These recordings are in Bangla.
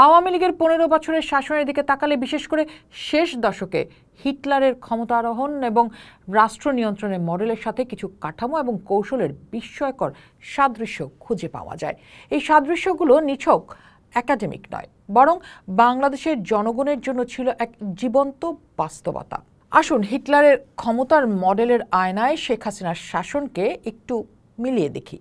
আওয়ামী লীগের 15 বছরের শাসনের দিকে তাকালে বিশেষ করে শেষ দশকে হিটলারের ক্ষমতারোহণ এবং রাষ্ট্র নিয়ন্ত্রণের মডেলের সাথে কিছু কাঠামো এবং কৌশলের বিস্ময়কর সাদৃশ্য খুঁজে পাওয়া যায়। এই সাদৃশ্যগুলো নিছক একাডেমিক নয়, বরং বাংলাদেশের জনগণের জন্য ছিল এক জীবন্ত বাস্তবতা। আসুন হিটলারের ক্ষমতার মডেলের আয়নায় শেখ হাসিনার শাসনকে একটু মিলিয়ে দেখি।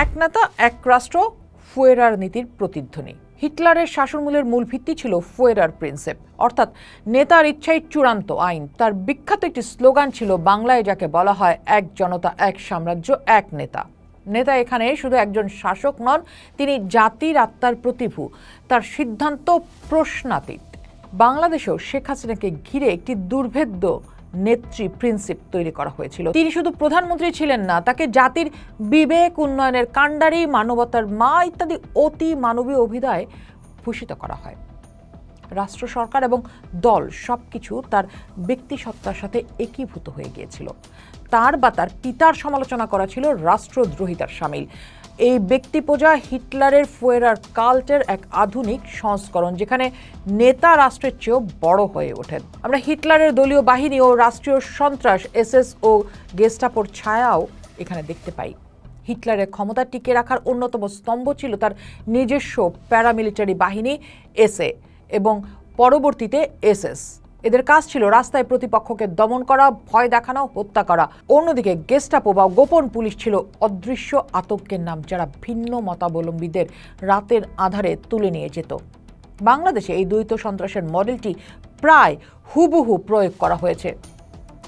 এক নেতা এক রাষ্ট্র, ফুয়েরার নীতির প্রতিধ্বনি। হিটলারের শাসনমূলের মূল ভিত্তি ছিল ফুয়েরার প্রিন্সিপ, অর্থাৎ নেতার ইচ্ছাই চূড়ান্ত আইন। তার বিখ্যাত একটি স্লোগান ছিল বাংলায় যাকে বলা হয় এক জনতা, এক সাম্রাজ্য, এক নেতা। নেতা এখানে শুধু একজন শাসক নন, তিনি জাতির আত্মার প্রতিভূ। তার সিদ্ধান্ত প্রশ্নাতীত। বাংলাদেশেও শেখ হাসিনাকে ঘিরে একটি দুর্ভেদ্য নেত্রী প্রিন্সিপ তৈরি করা হয়েছিল। তিনি শুধু প্রধানমন্ত্রী ছিলেন না, তাকে জাতির বিবেক, উন্নয়নের কাণ্ডারি, মানবতার মা ইত্যাদি অতি মানবীয় অভিধায় ভূষিত করা হয়। রাষ্ট্র, সরকার এবং দল সবকিছু তার ব্যক্তিসত্তার সাথে একীভূত হয়ে গিয়েছিল। তার বা তার পিতার সমালোচনা করা ছিল রাষ্ট্রদ্রোহিতার শামিল। এই ব্যক্তিপূজা হিটলারের ফুয়েরার কাল্টের এক আধুনিক সংস্করণ, যেখানে নেতা রাষ্ট্রের চেয়েও বড় হয়ে ওঠেন। আমরা হিটলারের দলীয় বাহিনী ও রাষ্ট্রীয় সন্ত্রাস, এসএস ও গেস্টাপোর ছায়াও এখানে দেখতে পাই। হিটলারের ক্ষমতা টিকে রাখার অন্যতম স্তম্ভ ছিল তার নিজস্ব প্যারামিলিটারি বাহিনী এসএ এবং পরবর্তীতে এসএস। এদের কাজ ছিল রাস্তায় প্রতিপক্ষকে দমন করা, ভয় দেখানো, হত্যা করা। অন্যদিকে গেস্টাপো বা গোপন পুলিশ ছিল অদৃশ্য আতঙ্কের নাম, যারা ভিন্ন মতাবলম্বীদের রাতের আধারে তুলে নিয়ে যেত। বাংলাদেশে এই দ্বৈত সন্ত্রাসের মডেলটি প্রায় হুবহু প্রয়োগ করা হয়েছে।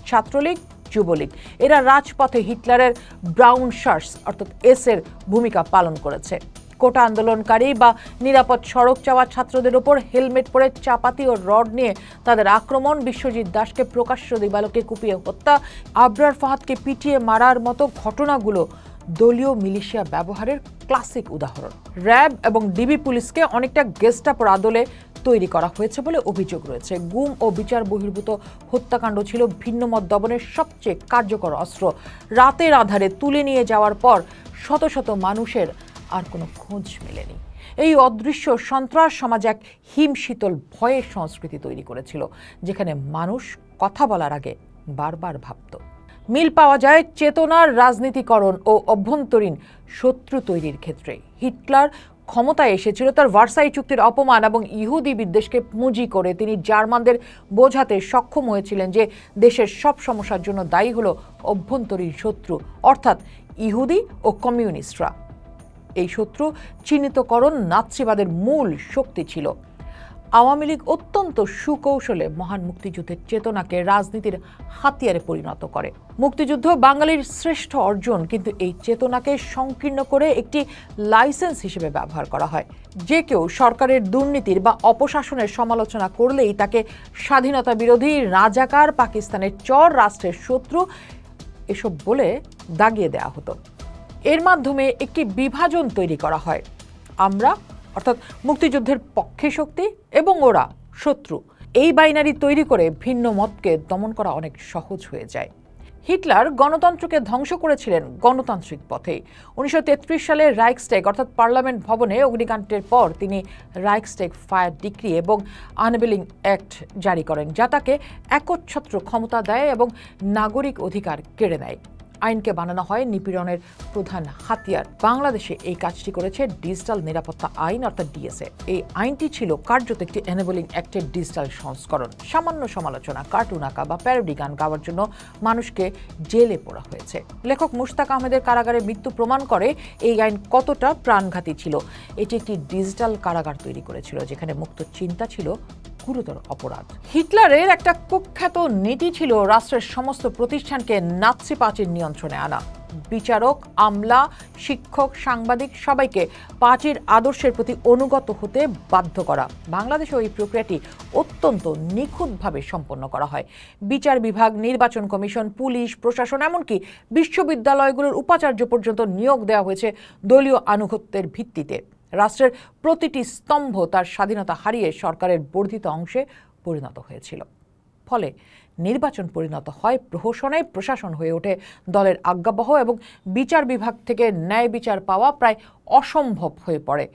ছাত্রলীগ, যুবলীগ এরা রাজপথে হিটলারের ব্রাউন শার্টস অর্থাৎ এসের ভূমিকা পালন করেছে। কোটা আন্দোলনকারী বা নিরাপদ সড়ক চাওয়া ছাত্রদের ওপর হেলমেট পরে চাপাতি ও রড নিয়ে তাদের আক্রমণ, বিশ্বজিৎ দাসকে প্রকাশ্য দিবালোকে কুপিয়ে হত্যা, আবরার ফাহাদকে পিটিয়ে মারার মতো ঘটনাগুলো দলীয় মিলিশিয়া ব্যবহারের ক্লাসিক উদাহরণ। র্যাব এবং ডিবি পুলিশকে অনেকটা গেস্টাপোর আদলে তৈরি করা হয়েছে বলে অভিযোগ রয়েছে। গুম ও বিচার বহির্ভূত হত্যাকাণ্ড ছিল ভিন্নমত দমনের সবচেয়ে কার্যকর অস্ত্র। রাতের আধারে তুলে নিয়ে যাওয়ার পর শত শত মানুষের আর কোনো খোঁজ মেলেনি। এই অদৃশ্য সন্ত্রাস সমাজে এক হিমশীতল ভয়ের সংস্কৃতি তৈরি করেছিল, যেখানে মানুষ কথা বলার আগে বারবার ভাবত। মিল পাওয়া যায় চেতনার রাজনীতিকরণ ও অভ্যন্তরীণ শত্রু তৈরির ক্ষেত্রে। হিটলার ক্ষমতায় এসেছিল তার ভার্সাই চুক্তির অপমান এবং ইহুদি বিদ্বেষকে পুঁজি করে। তিনি জার্মানদের বোঝাতে সক্ষম হয়েছিলেন যে দেশের সব সমস্যার জন্য দায়ী হলো অভ্যন্তরীণ শত্রু, অর্থাৎ ইহুদি ও কমিউনিস্টরা। এই শত্রু চিহ্নিতকরণ নাৎসিবাদের মূল শক্তি ছিল। আওয়ামী লীগ অত্যন্ত সুকৌশলে মহান মুক্তিযুদ্ধের চেতনাকে রাজনীতির হাতিয়ারে পরিণত করে। মুক্তিযুদ্ধ বাঙালির শ্রেষ্ঠ অর্জন, কিন্তু এই চেতনাকে সংকীর্ণ করে একটি লাইসেন্স হিসেবে ব্যবহার করা হয়। যে কেউ সরকারের দুর্নীতির বা অপশাসনের সমালোচনা করলেই তাকে স্বাধীনতা বিরোধী, রাজাকার, পাকিস্তানের চর, রাষ্ট্রের শত্রু এসব বলে দাগিয়ে দেওয়া হতো। এর মাধ্যমে একটি বিভাজন তৈরি করা হয়। আমরা অর্থাৎ মুক্তিযুদ্ধের পক্ষে শক্তি এবং ওরা শত্রু, এই বাইনারি তৈরি করে ভিন্ন মতকে দমন করা অনেক সহজ হয়ে যায়। হিটলার গণতন্ত্রকে ধ্বংস করেছিলেন গণতান্ত্রিক পথেই। 1933 সালে রাইখস্ট্যাগ অর্থাৎ পার্লামেন্ট ভবনে অগ্নিকাণ্ডের পর তিনি রাইখস্ট্যাগ ফায়ার ডিক্রি এবং আনবেলিং অ্যাক্ট জারি করেন, যা তাকে একচ্ছত্র ক্ষমতা দেয় এবং নাগরিক অধিকার কেড়ে নেয়। আইনকে বানানো হয় নিপীড়নের প্রধান হাতিয়ার। বাংলাদেশে এই কাজটি করেছে ডিজিটাল নিরাপত্তা আইন অর্থাৎ ডিএসএ। এই আইনটি ছিল কার্যত একটি এনেবলিং অ্যাক্টের ডিজিটাল সংস্করণ। সামান্য সমালোচনা, কার্টুন আঁকা বা প্যারোডি গান গাওয়ার জন্য মানুষকে জেলে পোড়া হয়েছে। লেখক মুশতাক আহমেদের কারাগারে মৃত্যু প্রমাণ করে এই আইন কতটা প্রাণঘাতী ছিল। এটি একটি ডিজিটাল কারাগার তৈরি করেছিল, যেখানে মুক্ত চিন্তা ছিল গুরুতর অপরাধ। হিটলারের একটা কুখ্যাত নীতি ছিল রাষ্ট্রের সমস্ত প্রতিষ্ঠানকে নাৎসি পার্টির নিয়ন্ত্রণে আনা। বিচারক, আমলা, শিক্ষক, সাংবাদিক সবাইকে পার্টির আদর্শের প্রতি অনুগত হতে বাধ্য করা। বাংলাদেশে এই প্রক্রিয়াটি অত্যন্ত নিখুঁতভাবে সম্পন্ন করা হয়। বিচার বিভাগ, নির্বাচন কমিশন, পুলিশ, প্রশাসন, এমনকি বিশ্ববিদ্যালয়গুলোর উপাচার্য পর্যন্ত নিয়োগ দেওয়া হয়েছে দলীয় আনুগত্যের ভিত্তিতে। রাষ্ট্রের প্রতিটি স্তম্ভ তার স্বাধীনতা হারিয়ে সরকারের বর্ধিত অংশে পরিণত হয়েছিল। ফলে নির্বাচন পরিণত হয় প্রহসনে, প্রশাসন হয়ে ওঠে দলের আজ্ঞাবহ এবং বিচার বিভাগ থেকে ন্যায় বিচার পাওয়া প্রায় অসম্ভব হয়ে পড়ে।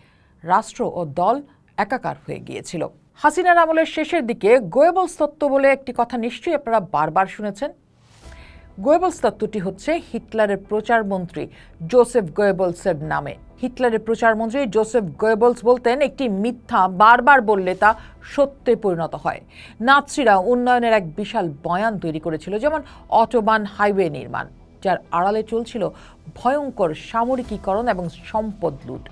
রাষ্ট্র ও দল একাকার হয়ে গিয়েছিল। হাসিনার আমলের শেষের দিকে গোয়েবলস তত্ত্ব বলে একটি কথা নিশ্চয়ই আপনারা বারবার শুনেছেন। গোয়েবলস তত্ত্বটি হচ্ছে হিটলারের প্রচারমন্ত্রী জোসেফ গোয়েবলসের নামে। হিটলারের প্রচারমন্ত্রী জোসেফ গোয়েবলস বলতেন, একটি মিথ্যা বারবার বললে তা সত্যে পরিণত হয়। নাৎসিরা উন্নয়নের এক বিশাল বয়ান তৈরি করেছিল, যেমন অটোবান হাইওয়ে নির্মাণ, যার আড়ালে চলছিল ভয়ঙ্কর সামরিকীকরণ এবং সম্পদ লুট।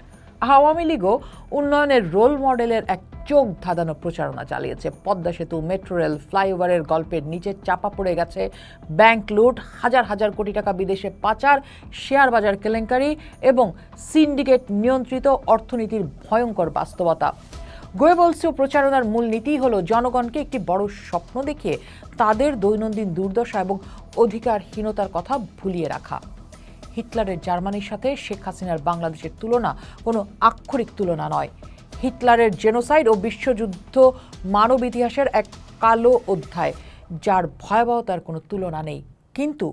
আওয়ামী লীগও উন্নয়নের রোল মডেলের এক চোখ ধাঁধানো প্রচারণা চালিয়েছে। পদ্মা সেতু, মেট্রো রেল, ফ্লাইওভারের গল্পের নিচে চাপা পড়ে গেছে ব্যাংক লুট, হাজার হাজার কোটি টাকা বিদেশে পাচার, শেয়ার বাজার কেলেঙ্কারি এবং সিন্ডিকেট নিয়ন্ত্রিত অর্থনীতির ভয়ঙ্কর বাস্তবতা। গোয়েবলসীয় প্রচারণার মূল নীতি হলো জনগণকে একটি বড় স্বপ্ন দেখিয়ে তাদের দৈনন্দিন দুর্দশা এবং অধিকারহীনতার কথা ভুলিয়ে রাখা। হিটলারের জার্মানির সাথে শেখ হাসিনার বাংলাদেশের তুলনা কোনো আক্ষরিক তুলনা নয়। হিটলারের জেনোসাইড ও বিশ্বযুদ্ধ মানব ইতিহাসের এক কালো অধ্যায়, যার ভয়াবহতার কোনো তুলনা নেই। কিন্তু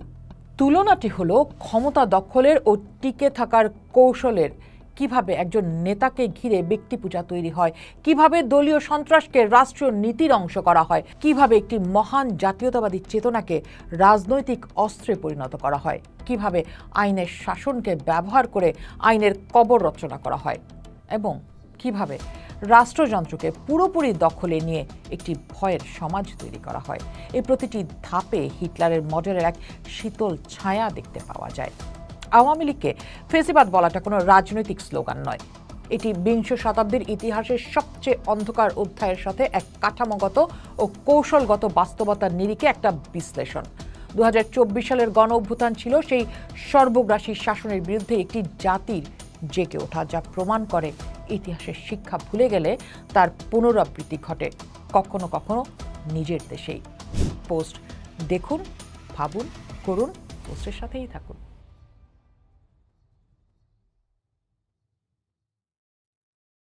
তুলনাটি হলো ক্ষমতা দখলের ও টিকে থাকার কৌশলের। কিভাবে একজন নেতাকে ঘিরে ব্যক্তি পূজা তৈরি হয়, কিভাবে দলীয় সন্ত্রাসকে রাষ্ট্রীয় নীতির অংশ করা হয়, কিভাবে একটি মহান জাতীয়তাবাদী চেতনাকে রাজনৈতিক অস্ত্রে পরিণত করা হয়, কিভাবে আইনের শাসনকে ব্যবহার করে আইনের কবর রচনা করা হয়, এবং কিভাবে রাষ্ট্রযন্ত্রকে পুরোপুরি দখলে নিয়ে একটি ভয়ের সমাজ তৈরি করা হয়। এই প্রতিটি ধাপে হিটলারের মডেলের এক শীতল ছায়া দেখতে পাওয়া যায়। আওয়ামী লীগকে ফেসিবাদ বলাটা কোনো রাজনৈতিক স্লোগান নয়, এটি বিংশ শতাব্দীর ইতিহাসের সবচেয়ে অন্ধকার অধ্যায়ের সাথে এক কাঠামোগত ও কৌশলগত বাস্তবতার নিরিখে একটা বিশ্লেষণ। 2024 সালের গণ অভ্যুত্থান ছিল সেই সর্বগ্রাসী শাসনের বিরুদ্ধে একটি জাতির জেগে ওঠা, যা প্রমাণ করে ইতিহাসের শিক্ষা ভুলে গেলে তার পুনরাবৃত্তি ঘটে, কখনো কখনো নিজের দেশেই। পোস্ট দেখুন, ভাবুন, করুন, পোস্টের সাথেই থাকুন।